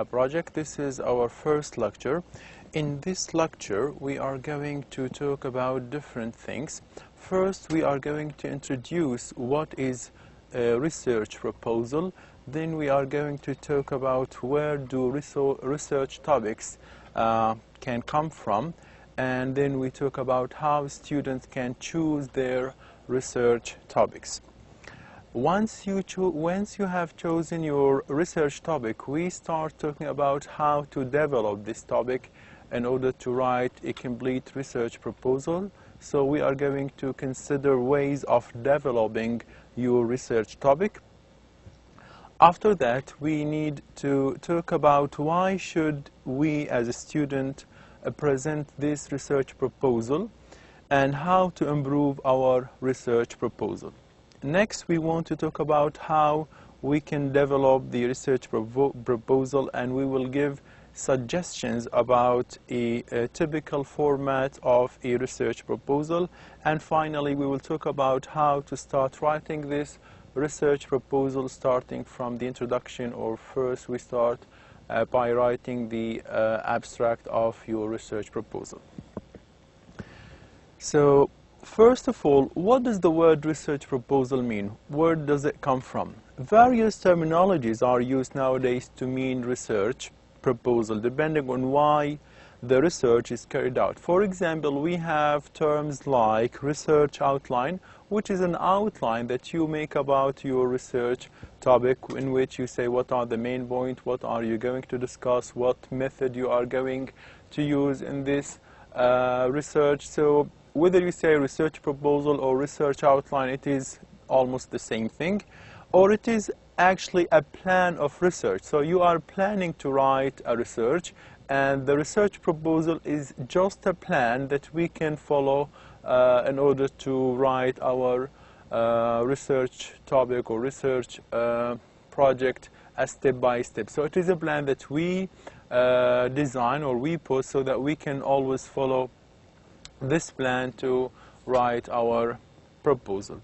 Project. This is our first lecture. In this lecture, we are going to talk about different things. First, we are going to introduce what is a research proposal. Then we are going to talk about where do research topics can come from. And then we talk about how students can choose their research topics. Once you have chosen your research topic, we start talking about how to develop this topic in order to write a complete research proposal. So we are going to consider ways of developing your research topic. After that, we need to talk about why should we as a student present this research proposal and how to improve our research proposal. Next, we want to talk about how we can develop the research proposal, and we will give suggestions about a typical format of a research proposal. And finally, we will talk about how to start writing this research proposal, starting from the introduction, or first we start by writing the abstract of your research proposal. So, first of all, what does the word research proposal mean? Where does it come from? Various terminologies are used nowadays to mean research proposal, depending on why the research is carried out. For example, we have terms like research outline, which is an outline that you make about your research topic, in which you say what are the main points, what are you going to discuss, what method you are going to use in this research. So whether you say research proposal or research outline, it is almost the same thing. Or it is actually a plan of research. So you are planning to write a research, and the research proposal is just a plan that we can follow in order to write our research topic or research project step by step. So it is a plan that we design or we put so that we can always follow this plan to write our proposal.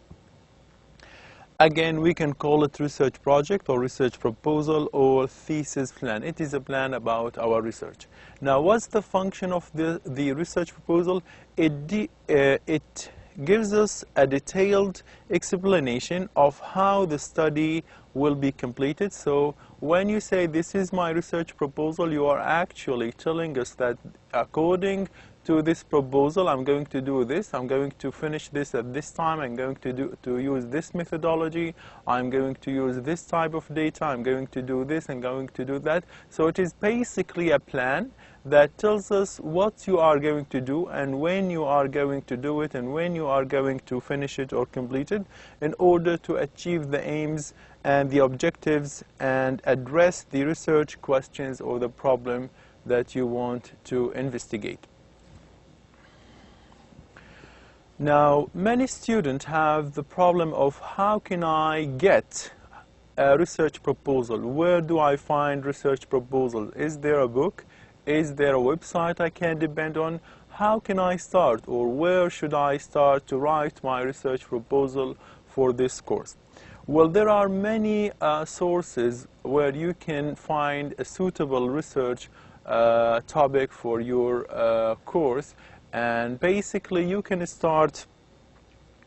Again, we can call it research project or research proposal or thesis plan. It is a plan about our research. Now, what's the function of the research proposal? It gives us a detailed explanation of how the study will be completed. So when you say this is my research proposal, you are actually telling us that according to this proposal, I'm going to do this, I'm going to finish this at this time, I'm going to use this methodology, I'm going to use this type of data, I'm going to do this and going to do that. So it is basically a plan that tells us what you are going to do and when you are going to do it and when you are going to finish it or complete it in order to achieve the aims and the objectives and address the research questions or the problem that you want to investigate. Now, many students have the problem of how can I get a research proposal? Where do I find research proposal? Is there a book? Is there a website I can depend on? How can I start, or where should I start to write my research proposal for this course? Well, there are many sources where you can find a suitable research topic for your course. And basically, you can start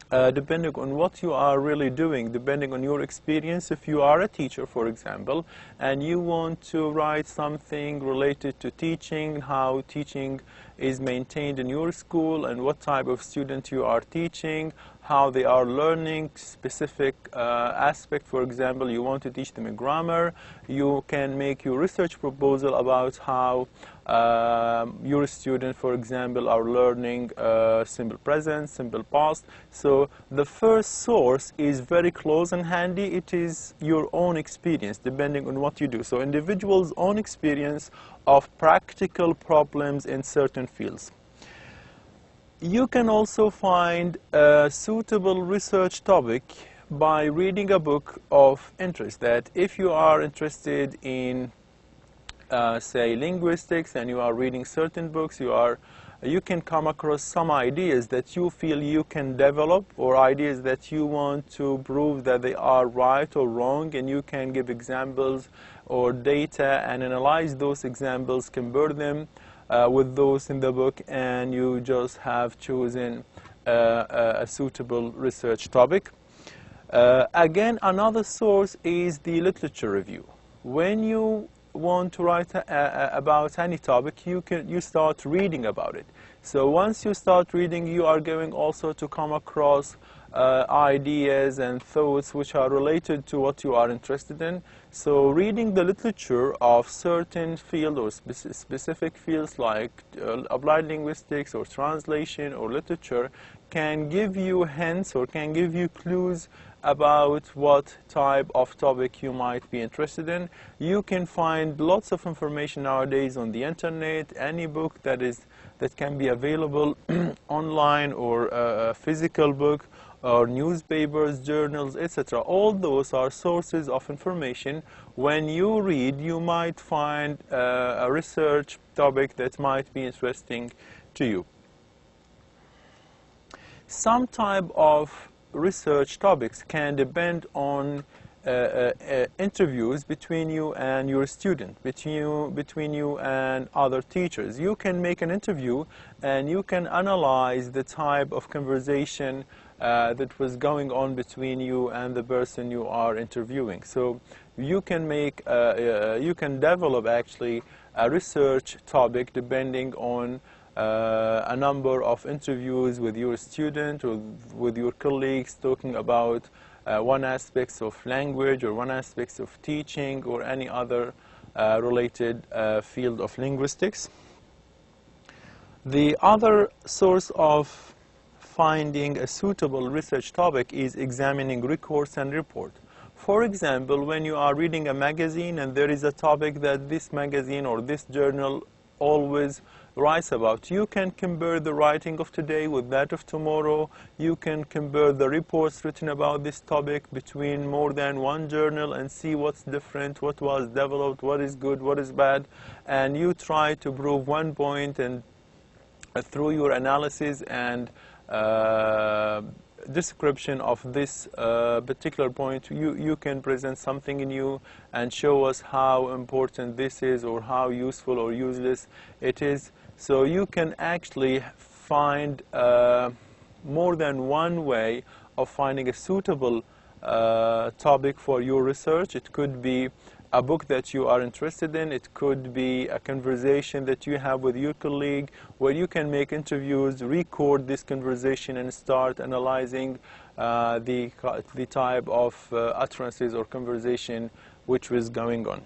depending on what you are really doing, depending on your experience. If you are a teacher, for example, and you want to write something related to teaching, how teaching is maintained in your school and what type of student you are teaching, how they are learning specific aspect. For example, you want to teach them a grammar, you can make your research proposal about how your students, for example, are learning simple present, simple past. So the first source is very close and handy. It is your own experience, depending on what you do. So individuals' own experience of practical problems in certain fields. You can also find a suitable research topic by reading a book of interest. That if you are interested in say linguistics and you are reading certain books, you can come across some ideas that you feel you can develop, or ideas that you want to prove that they are right or wrong, and you can give examples or data and analyze those examples, compare them with those in the book, and you just have chosen a suitable research topic. Again, another source is the literature review. When you want to write about any topic, you start reading about it. So once you start reading, you are going also to come across ideas and thoughts which are related to what you are interested in. So reading the literature of certain field or specific fields like applied linguistics or translation or literature can give you hints or can give you clues about what type of topic you might be interested in. You can find lots of information nowadays on the internet, any book that can be available online, or a physical book, or newspapers, journals, etc. All those are sources of information. When you read, you might find a research topic that might be interesting to you. Some type of research topics can depend on interviews between you and your student, between you and other teachers. You can make an interview and you can analyze the type of conversation that was going on between you and the person you are interviewing. So you can you can develop actually a research topic depending on a number of interviews with your student or with your colleagues talking about one aspect of language or one aspect of teaching or any other related field of linguistics. The other source of finding a suitable research topic is examining records and report. For example, when you are reading a magazine and there is a topic that this magazine or this journal always writes about, you can compare the writing of today with that of tomorrow. You can compare the reports written about this topic between more than one journal and see what's different, what was developed, what is good, what is bad, and you try to prove one point, and through your analysis and description of this particular point, you can present something new and show us how important this is or how useful or useless it is. So you can actually find more than one way of finding a suitable topic for your research. It could be a book that you are interested in. It could be a conversation that you have with your colleague where you can make interviews, record this conversation, and start analyzing the type of utterances or conversation which was going on.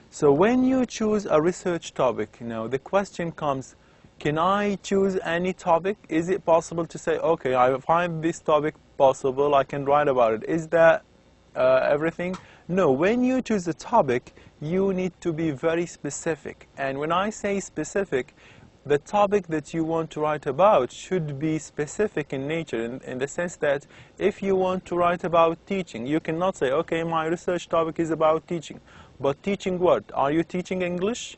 So when you choose a research topic, the question comes, can I choose any topic? Is it possible to say, okay, I find this topic possible, I can write about it? Is that everything? No, when you choose a topic, you need to be very specific. And when I say specific, the topic that you want to write about should be specific in nature, in the sense that if you want to write about teaching, you cannot say, okay, my research topic is about teaching. But teaching what? Are you teaching English?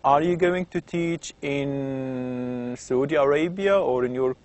Are you going to teach in Saudi Arabia or in your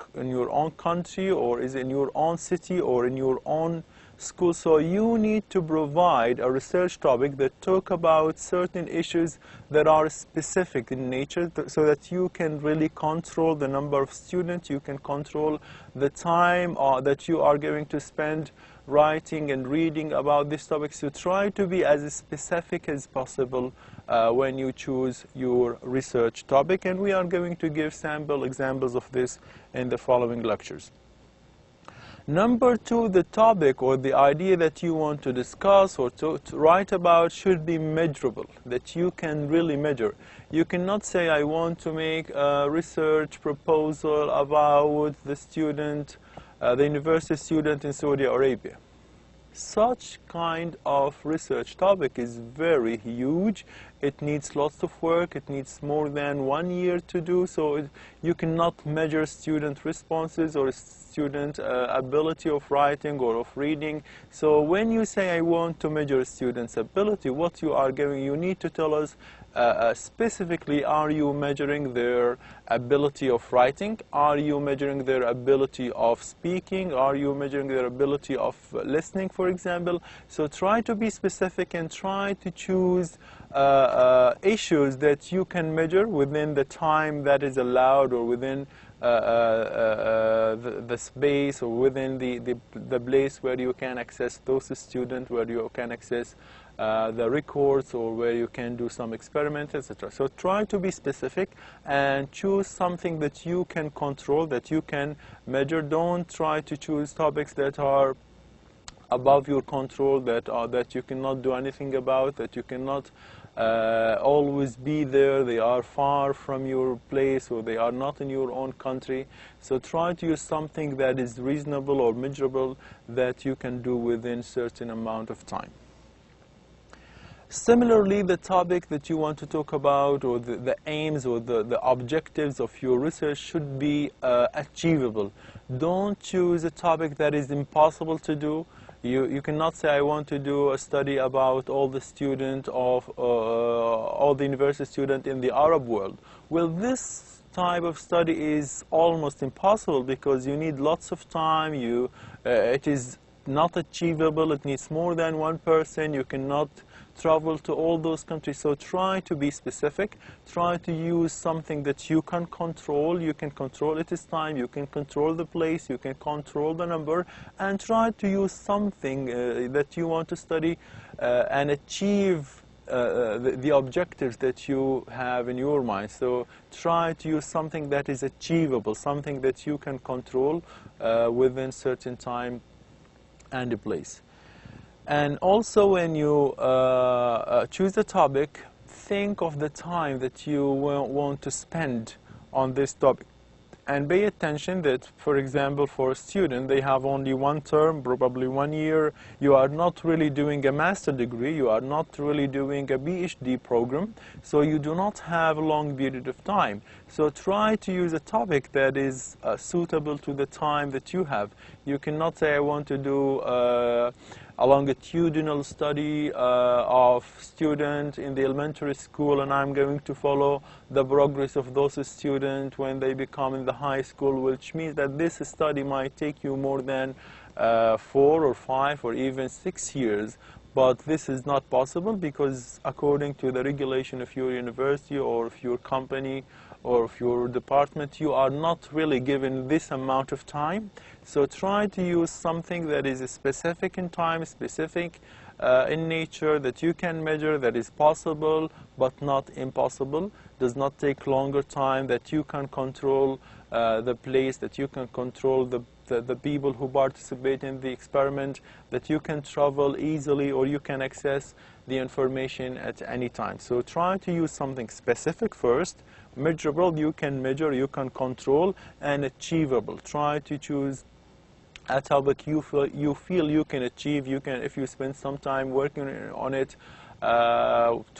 own country, or is it in your own city or in your own school? So you need to provide a research topic that talk about certain issues that are specific in nature, so that you can really control the number of students, you can control the time that you are going to spend writing and reading about this topic. So try to be as specific as possible when you choose your research topic, and we are going to give sample examples of this in the following lectures. Number two, the topic or the idea that you want to discuss or to write about should be measurable, that you can really measure. You cannot say, I want to make a research proposal about the student, the university student in Saudi Arabia. Such kind of research topic is very huge. It needs lots of work. It needs more than 1 year to do. So you cannot measure student responses or student ability of writing or of reading. So when you say, I want to measure students' ability, what you need to tell us specifically, are you measuring their ability of writing? Are you measuring their ability of speaking? Are you measuring their ability of listening, for for example. So try to be specific and try to choose issues that you can measure within the time that is allowed, or within the space, or within the place where you can access those students, where you can access the records, or where you can do some experiments, etc. So try to be specific and choose something that you can control, that you can measure. Don't try to choose topics that are above your control, that you cannot do anything about, that you cannot always be there. They are far from your place, or they are not in your own country. So try to use something that is reasonable or measurable, that you can do within certain amount of time. Similarly, the topic that you want to talk about, or the aims or the objectives of your research should be achievable. Don't choose a topic that is impossible to do. You cannot say, I want to do a study about all the university students in the Arab world. Well, this type of study is almost impossible, because you need lots of time. It is not achievable. It needs more than one person. You cannot travel to all those countries. So try to be specific. Try to use something that you can control. You can control its time. You can control the place. You can control the number. And try to use something that you want to study and achieve the objectives that you have in your mind. So try to use something that is achievable, something that you can control within certain time and a place. And also, when you choose a topic, think of the time that you want to spend on this topic. And pay attention that, for example, for a student, they have only one term, probably 1 year. You are not really doing a master degree. You are not really doing a PhD program. So you do not have a long period of time. So try to use a topic that is suitable to the time that you have. You cannot say, I want to do a longitudinal study of students in the elementary school, and I'm going to follow the progress of those students when they become in the high school, which means that this study might take you more than 4 or 5 or even 6 years. But this is not possible, because according to the regulation of your university or of your company or of your department, you are not really given this amount of time. So try to use something that is specific in time, specific in nature, that you can measure, that is possible but not impossible, does not take longer time, that you can control the place, that you can control the people who participate in the experiment, that you can travel easily, or you can access the information at any time. So try to use something specific first, measurable, you can measure, you can control, and achievable. Try to choose a topic you feel you can achieve. You can, if you spend some time working on it, 2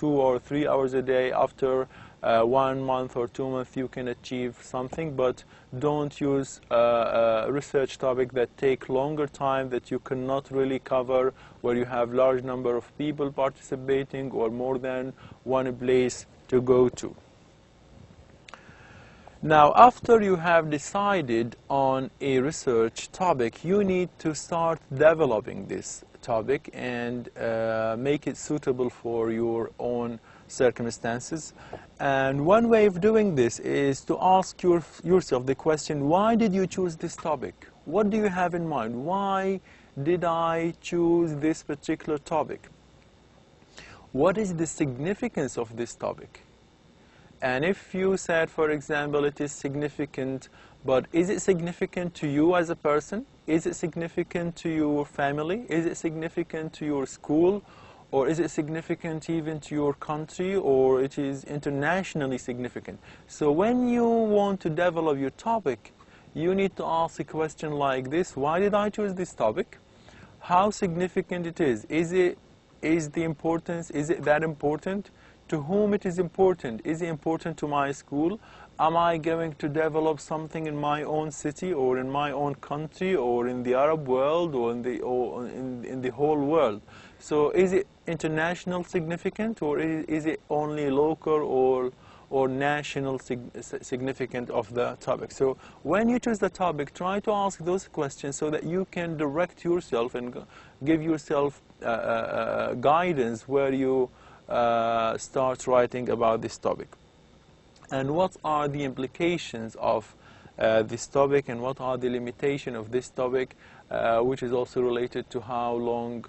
or 3 hours a day, after 1 month or 2 months you can achieve something. But don't use a research topic that take longer time, that you cannot really cover, where you have large number of people participating or more than one place to go to. Now, after you have decided on a research topic, you need to start developing this topic and make it suitable for your own circumstances. And one way of doing this is to ask yourself the question, why did you choose this topic? What do you have in mind? Why did I choose this particular topic? What is the significance of this topic? And if you said, for example, it is significant, but is it significant to you as a person? Is it significant to your family? Is it significant to your school? Or is it significant even to your country? Or it is internationally significant? So when you want to develop your topic, you need to ask a question like this: why did I choose this topic? How significant it is? Is it that important? To whom it is important? Is it important to my school? Am I going to develop something in my own city, or in my own country, or in the Arab world, or in the whole world? So is it international significant, or is it only local or national significance of the topic. So when you choose the topic, try to ask those questions so that you can direct yourself and give yourself guidance where you start writing about this topic. And what are the implications of this topic, and what are the limitations of this topic, which is also related to how long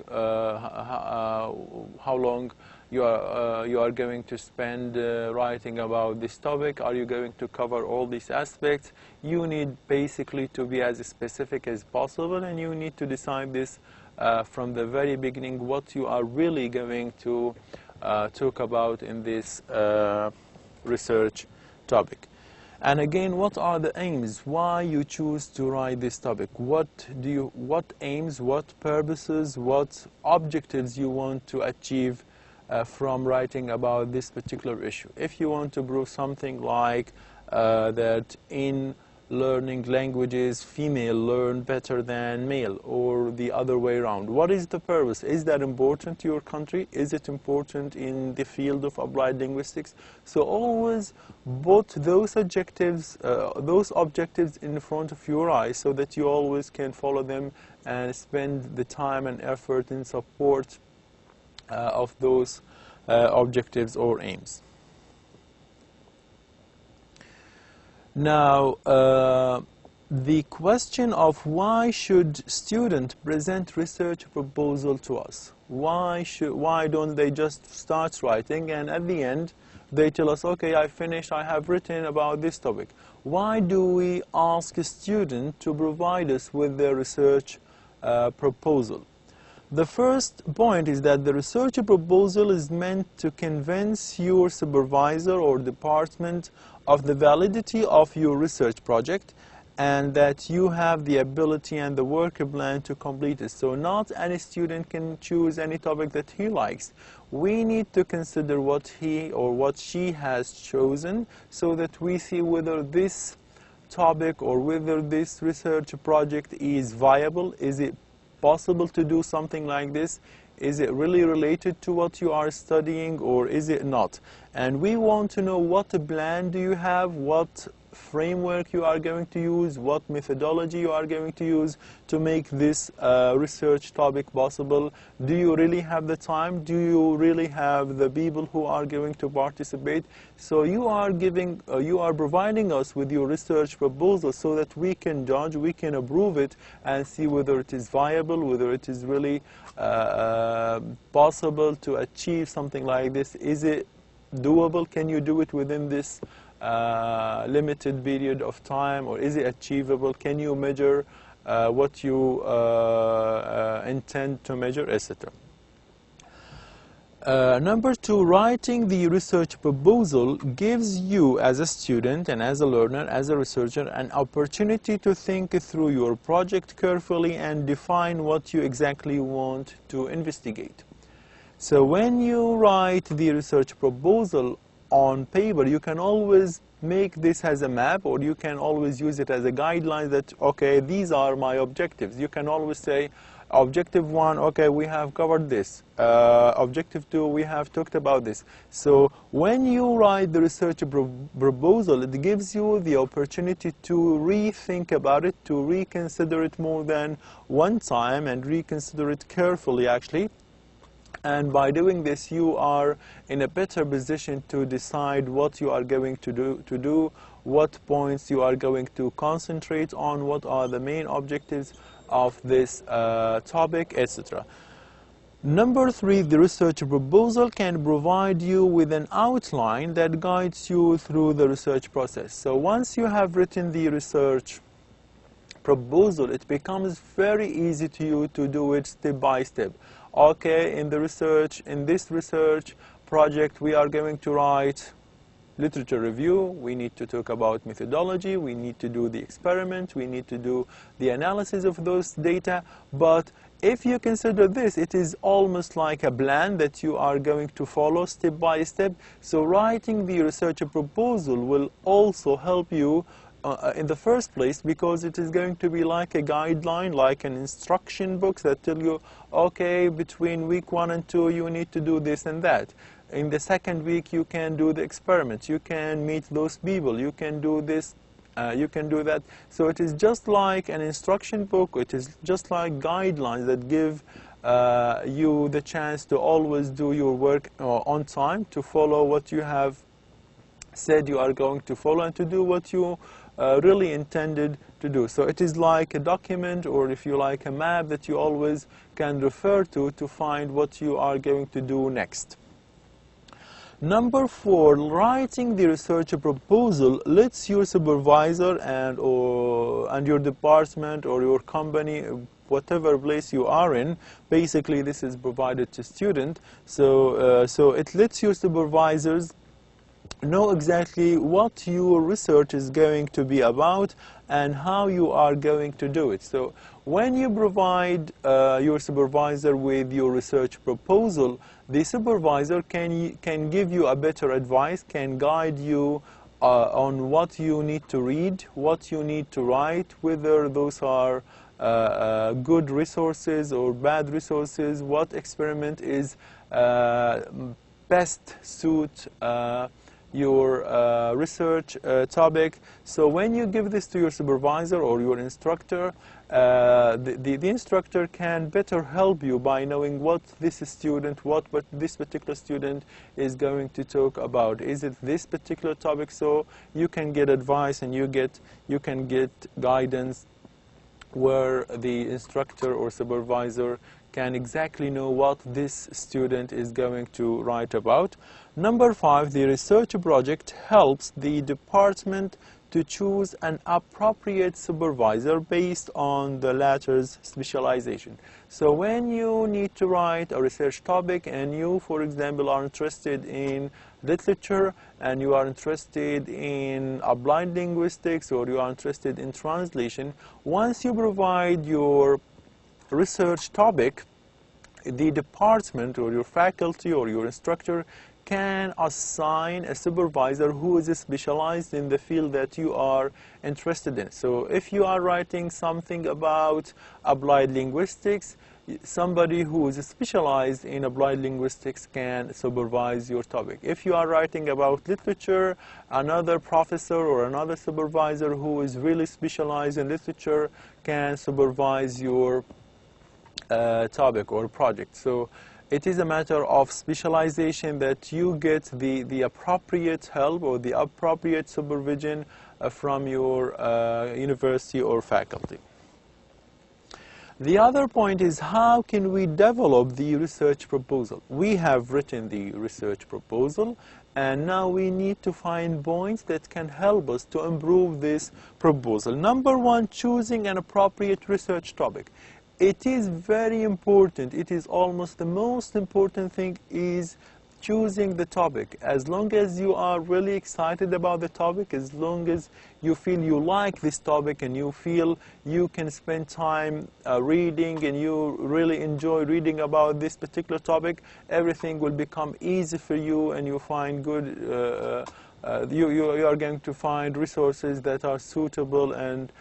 you are going to spend writing about this topic. Are you going to cover all these aspects? You need basically to be as specific as possible, and you need to decide this from the very beginning, what you are really going to talk about in this research topic. And again, what are the aims? Why you choose to write this topic? What aims, what purposes, what objectives you want to achieve from writing about this particular issue? If you want to prove something like that in learning languages, female learn better than male, or the other way around, what is the purpose? Is that important to your country? Is it important in the field of applied linguistics? So always put those objectives in front of your eyes so that you always can follow them and spend the time and effort in support of those objectives or aims. Now, the question of why should students present research proposal to us? Why don't they just start writing and at the end they tell us, okay, I finished, I have written about this topic? Why do we ask a student to provide us with their research proposal? The first point is that the research proposal is meant to convince your supervisor or department of the validity of your research project and that you have the ability and the work plan to complete it. So not any student can choose any topic that he likes. We need to consider what he or what she has chosen so that we see whether this topic or whether this research project is viable. Is it possible to do something like this? Is it really related to what you are studying, or is it not? And we want to know what plan do you have, what framework you are going to use, what methodology you are going to use to make this research topic possible. Do you really have the time? Do you really have the people who are going to participate? So you are providing us with your research proposal so that we can judge, we can approve it and see whether it is viable, whether it is really possible to achieve something like this. Is it doable? Can you do it within this limited period of time, or is it achievable? Can you measure what you intend to measure, etc. Number two, writing the research proposal gives you as a student and as a learner, as a researcher, an opportunity to think through your project carefully and define what you exactly want to investigate. So when you write the research proposal on paper, you can always make this as a map, or you can always use it as a guideline that, okay, these are my objectives. You can always say, objective 1, okay, we have covered this. Objective 2, we have talked about this. So when you write the research proposal, it gives you the opportunity to rethink about it, to reconsider it more than one time and reconsider it carefully, actually. And by doing this, you are in a better position to decide what you are going to do, what points you are going to concentrate on, what are the main objectives of this topic, etc. Number three, the research proposal can provide you with an outline that guides you through the research process. So once you have written the research proposal, it becomes very easy to you to do it step by step. Okay, in this research project, we are going to write literature review, we need to talk about methodology, we need to do the experiment, we need to do the analysis of those data. But if you consider this, it is almost like a plan that you are going to follow step by step. So writing the research proposal will also help you in the first place, because it is going to be like a guideline, like an instruction book that tell you, okay, between week 1 and 2 you need to do this and that. In the second week, you can do the experiments. You can meet those people. You can do this. You can do that. So it is just like an instruction book. It is just like guidelines that give you the chance to always do your work on time, to follow what you have said you are going to follow, and to do what you really intended to do. So it is like a document, or if you like, a map that you always can refer to find what you are going to do next. Number 4, writing the research proposal lets your supervisor and your department or your company, whatever place you are in, basically this is provided to student, so it lets your supervisors know exactly what your research is going to be about and how you are going to do it. So when you provide your supervisor with your research proposal, the supervisor can give you a better advice, can guide you on what you need to read, what you need to write, whether those are good resources or bad resources, what experiment is best suit your research topic. So when you give this to your supervisor or your instructor, the instructor can better help you by knowing what this student, what this particular student is going to talk about. Is it this particular topic? So you can get advice and you can get guidance where the instructor or supervisor can exactly know what this student is going to write about. Number 5, the research project helps the department to choose an appropriate supervisor based on the latter's specialization. So when you need to write a research topic and you, for example, are interested in literature and you are interested in applied linguistics or you are interested in translation, once you provide your research topic, the department or your faculty or your instructor can assign a supervisor who is specialized in the field that you are interested in. So if you are writing something about applied linguistics, somebody who is specialized in applied linguistics can supervise your topic. If you are writing about literature, another professor or another supervisor who is really specialized in literature can supervise your topic or project. So it is a matter of specialization that you get the appropriate help or the appropriate supervision from your university or faculty. The other point is, how can we develop the research proposal? We have written the research proposal, and now we need to find points that can help us to improve this proposal. Number 1, choosing an appropriate research topic. It is very important. It is almost the most important thing is choosing the topic. As long as you are really excited about the topic, as long as you feel you like this topic and you feel you can spend time reading and you really enjoy reading about this particular topic, everything will become easy for you and you find good, you are going to find resources that are suitable, and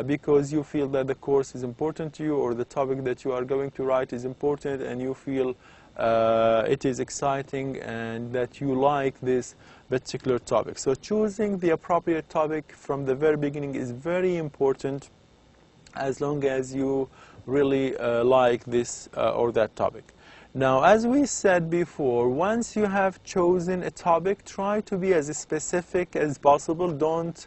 because you feel that the course is important to you or the topic that you are going to write is important and you feel it is exciting and that you like this particular topic. So choosing the appropriate topic from the very beginning is very important, as long as you really like this or that topic. Now, as we said before, once you have chosen a topic, try to be as specific as possible. Don't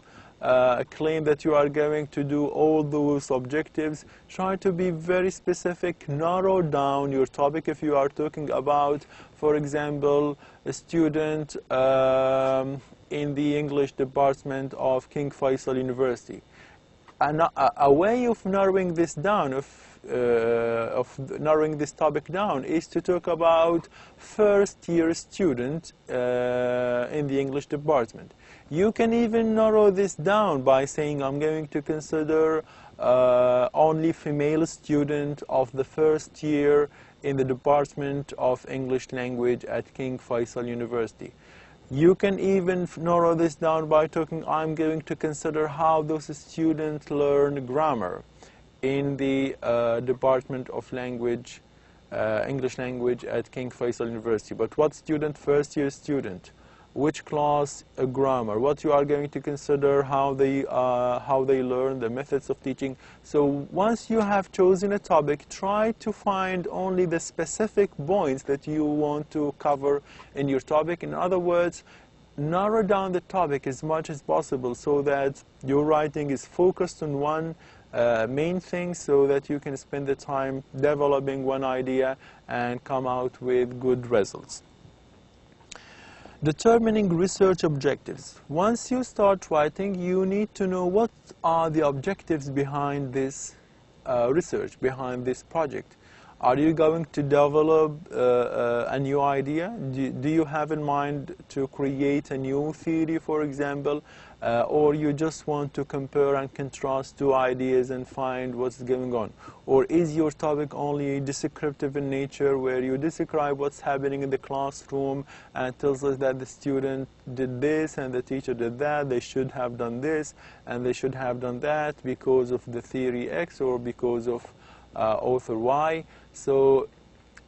claim that you are going to do all those objectives. Try to be very specific, narrow down your topic. If you are talking about, for example, a student in the English department of King Faisal University, and a way of narrowing this down, of narrowing this topic down, is to talk about first-year student in the English department. You can even narrow this down by saying, I'm going to consider only female student of the first year in the Department of English Language at King Faisal University. You can even narrow this down by talking, I'm going to consider how those students learn grammar in the Department of Language English language at King Faisal University. But what student? First year student. Which class? Grammar. What you are going to consider, how they learn, the methods of teaching. So once you have chosen a topic, try to find only the specific points that you want to cover in your topic. In other words, narrow down the topic as much as possible so that your writing is focused on one main thing, so that you can spend the time developing one idea and come out with good results. Determining research objectives. Once you start writing, you need to know what are the objectives behind this research, behind this project. Are you going to develop a new idea? Do you have in mind to create a new theory, for example? Or you just want to compare and contrast two ideas and find what's going on? Or is your topic only descriptive in nature, where you describe what's happening in the classroom and tells us that the student did this and the teacher did that, they should have done this and they should have done that because of the theory X or because of author Y? So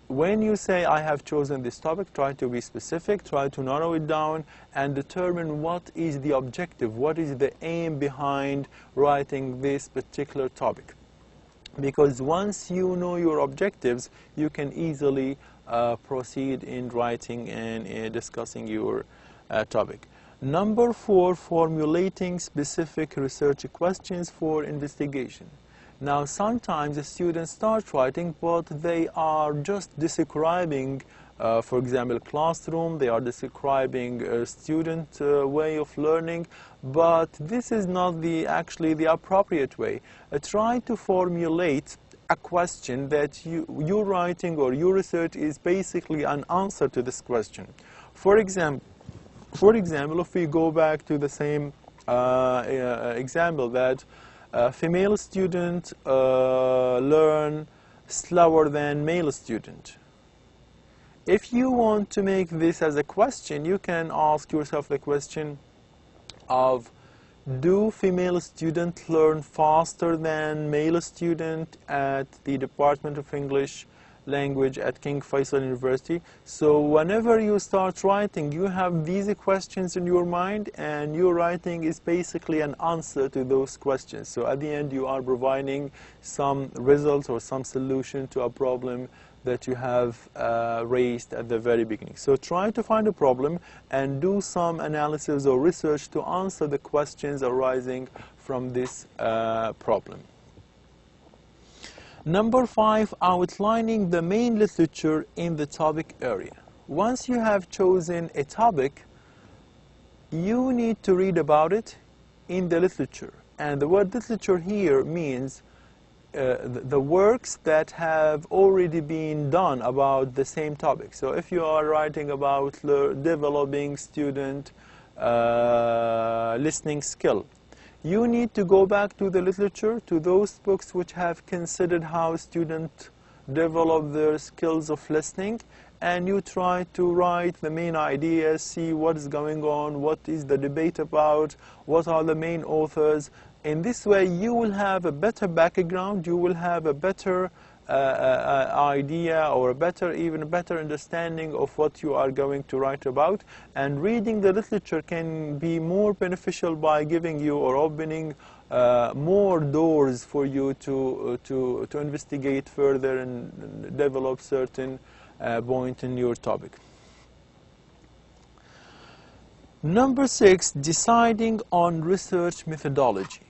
when you say, I have chosen this topic, try to be specific, try to narrow it down and determine what is the objective, what is the aim behind writing this particular topic. Because once you know your objectives, you can easily proceed in writing and discussing your topic. Number 4, formulating specific research questions for investigation. Now, sometimes the students start writing, but they are just describing, for example, classroom, they are describing a student way of learning, but this is not actually the appropriate way. Try to formulate a question that your writing or your research is basically an answer to this question. For example, if we go back to the same example that female student learn slower than male student. If you want to make this as a question, you can ask yourself the question of, do female students learn faster than male student at the Department of English Language at King Faisal University? So whenever you start writing, you have these questions in your mind, and your writing is basically an answer to those questions. So at the end, you are providing some results or some solution to a problem that you have raised at the very beginning. So try to find a problem and do some analysis or research to answer the questions arising from this problem. Number 5, outlining the main literature in the topic area. Once you have chosen a topic, you need to read about it in the literature. And the word literature here means the works that have already been done about the same topic. So if you are writing about developing student listening skill, you need to go back to the literature, to those books which have considered how students develop their skills of listening, and you try to write the main ideas, see what is going on, what is the debate about, what are the main authors. In this way, you will have a better background, you will have a better idea or even a better understanding of what you are going to write about. And reading the literature can be more beneficial by giving you or opening more doors for you to investigate further and develop certain point in your topic. Number 6, deciding on research methodology.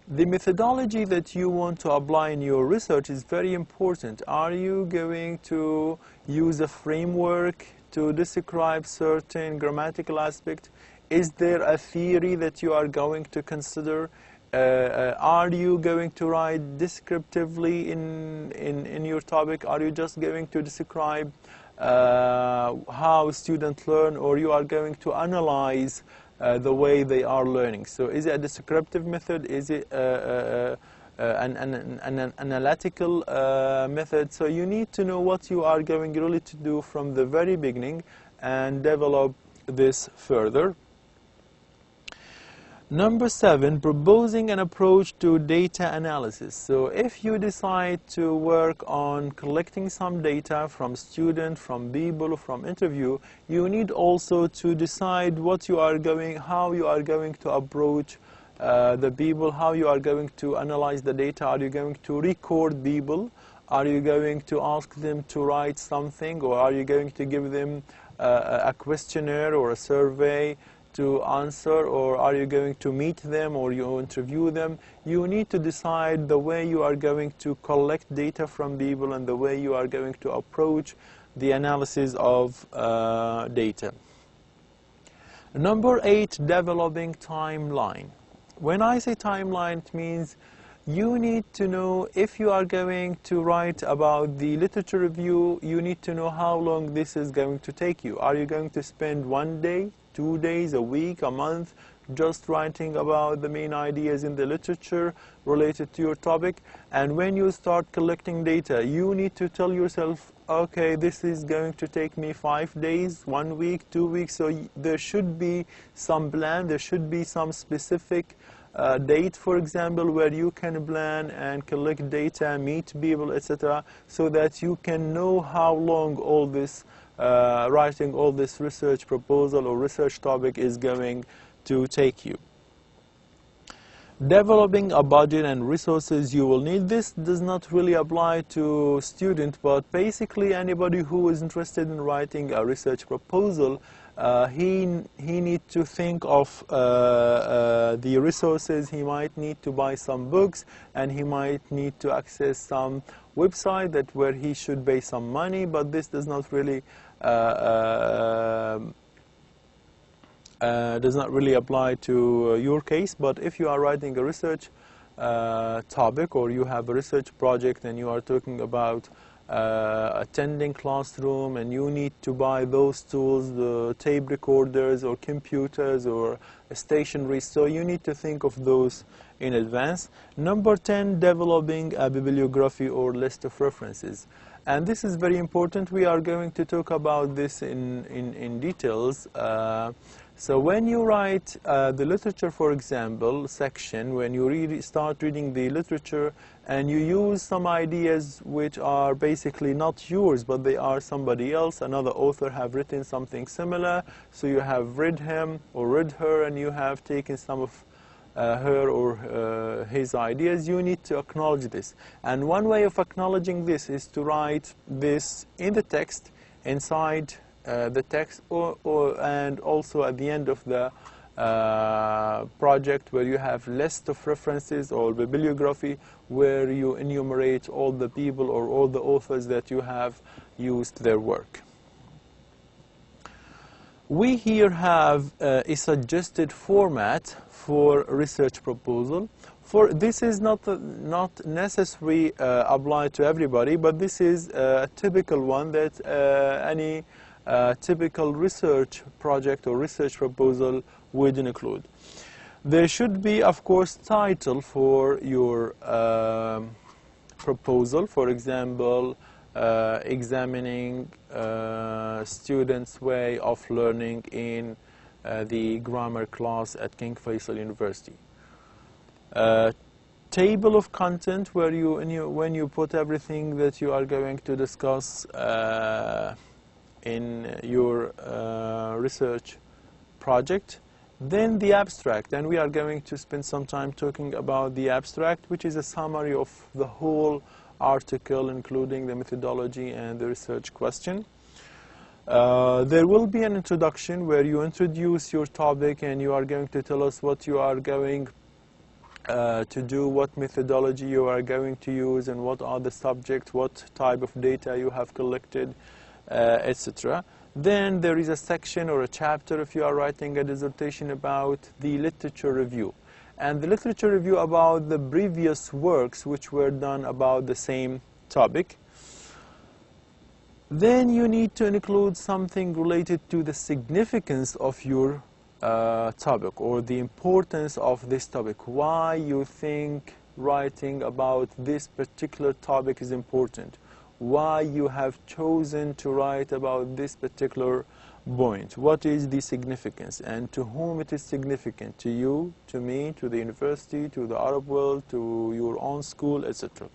The methodology that you want to apply in your research is very important. Are you going to use a framework to describe certain grammatical aspect? Is there a theory that you are going to consider? Are you going to write descriptively in your topic? Are you just going to describe how students learn, or you are going to analyze the way they are learning? So is it a descriptive method? Is it an analytical method? So you need to know what you are going really to do from the very beginning and develop this further. Number 7, proposing an approach to data analysis. So if you decide to work on collecting some data from students, from people, from interview, you need also to decide how you are going to approach the people, how you are going to analyze the data. Are you going to record people? Are you going to ask them to write something, or are you going to give them a questionnaire or a survey to answer, or are you going to meet them or you interview them? You need to decide the way you are going to collect data from people and the way you are going to approach the analysis of data. Number 8, developing timeline. When I say timeline, it means you need to know, if you are going to write about the literature review, you need to know how long this is going to take you. Are you going to spend 1 day, 2 days, a week, a month, just writing about the main ideas in the literature related to your topic? And when you start collecting data, you need to tell yourself, okay, this is going to take me 5 days, 1 week, 2 weeks. So there should be some plan, there should be some specific date, for example, where you can plan and collect data, meet people, etc., so that you can know how long all this writing all this research proposal or research topic is going to take you. Developing a budget and resources you will need. This does not really apply to students, but basically anybody who is interested in writing a research proposal, he needs to think of the resources. He might need to buy some books, and he might need to access some website where he should pay some money, but this does not really apply to your case. But if you are writing a research topic, or you have a research project and you are talking about attending classroom, and you need to buy those tools, the tape recorders or computers or stationery, so you need to think of those in advance. Number 10, developing a bibliography or list of references. And this is very important. We are going to talk about this in details. So when you write the literature, for example, section, when you start reading the literature and you use some ideas which are basically not yours, but they are somebody else, another author have written something similar, so you have read him or read her, and you have taken some of her or his ideas, you need to acknowledge this. And one way of acknowledging this is to write this in the text, inside the text, and also at the end of the project, where you have list of references or bibliography, where you enumerate all the people or all the authors that you have used their work. We here have a suggested format for research proposal. This is not necessarily applied to everybody, but this is a typical one that any typical research project or research proposal would include. There should be, of course, title for your proposal. For example, examining students' way of learning in the grammar class at King Faisal University. Table of content, where when you put everything that you are going to discuss in your research project. Then the abstract, and we are going to spend some time talking about the abstract, which is a summary of the whole article, including the methodology and the research question. There will be an introduction where you introduce your topic, and you are going to tell us what you are going to do, what methodology you are going to use, and what are the subjects, what type of data you have collected, etc. Then there is a section or a chapter, if you are writing a dissertation, about the literature review. And the literature review about the previous works which were done about the same topic. Then you need to include something related to the significance of your topic, or the importance of this topic. Why you think writing about this particular topic is important. Why you have chosen to write about this particular point. What is the significance, and to whom it is significant? To you, to me, to the university, to the Arab world, to your own school, etc.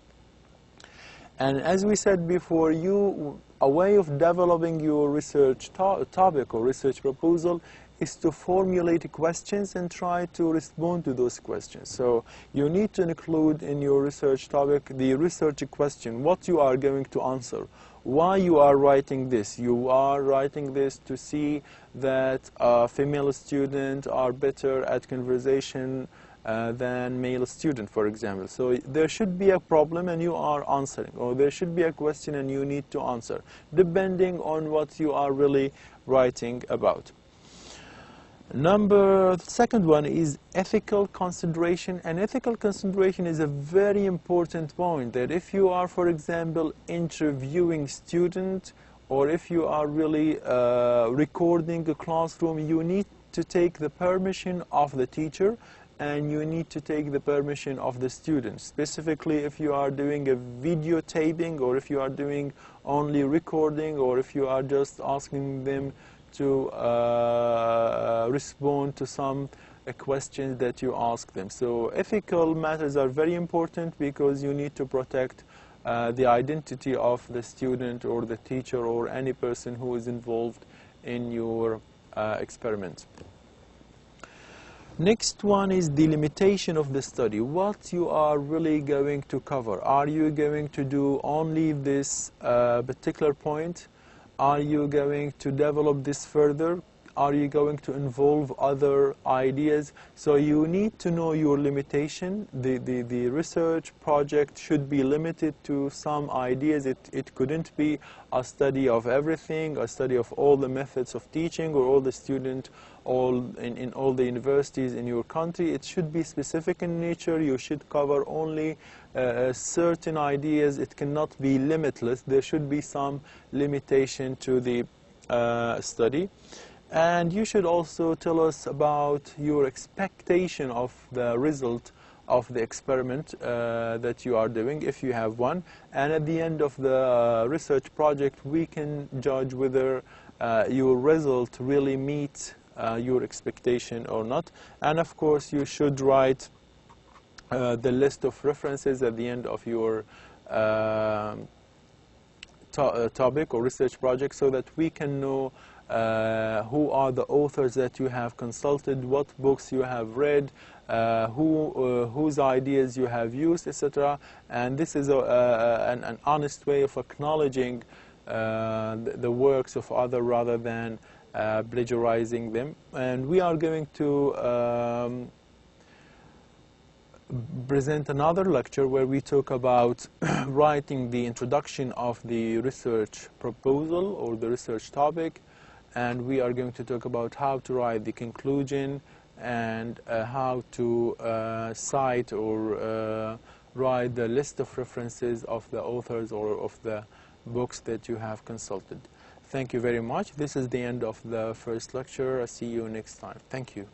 And as we said before, a way of developing your research topic or research proposal is to formulate questions and try to respond to those questions. So you need to include in your research topic the research question, what you are going to answer, why you are writing this. You are writing this to see that female students are better at conversation than male student, for example. So there should be a problem and you are answering, or there should be a question and you need to answer, depending on what you are really writing about. Second one is ethical consideration. And ethical consideration is a very important point, that if you are, for example, interviewing students, or if you are really recording a classroom, you need to take the permission of the teacher, and you need to take the permission of the students. Specifically, if you are doing a videotaping, or if you are doing only recording, or if you are just asking them to respond to some questions that you ask them. So ethical matters are very important, because you need to protect the identity of the student or the teacher or any person who is involved in your experiment. Next one is the limitation of the study. What you are really going to cover. Are you going to do only this particular point? Are you going to develop this further? Are you going to involve other ideas? So you need to know your limitation. The research project should be limited to some ideas. It couldn't be a study of everything, a study of all the methods of teaching, or all the students in all the universities in your country. It should be specific in nature. You should cover only certain ideas. It cannot be limitless. There should be some limitation to the study. And you should also tell us about your expectation of the result of the experiment that you are doing, if you have one. And at the end of the research project, we can judge whether your result really meets your expectation or not. And of course, you should write the list of references at the end of your topic or research project, so that we can know who are the authors that you have consulted, what books you have read, whose ideas you have used, etc. And this is an honest way of acknowledging the works of others rather than plagiarizing them. And we are going to present another lecture where we talk about writing the introduction of the research proposal or the research topic, and we are going to talk about how to write the conclusion and how to cite or write the list of references of the authors or of the books that you have consulted. Thank you very much. This is the end of the first lecture. I'll see you next time. Thank you.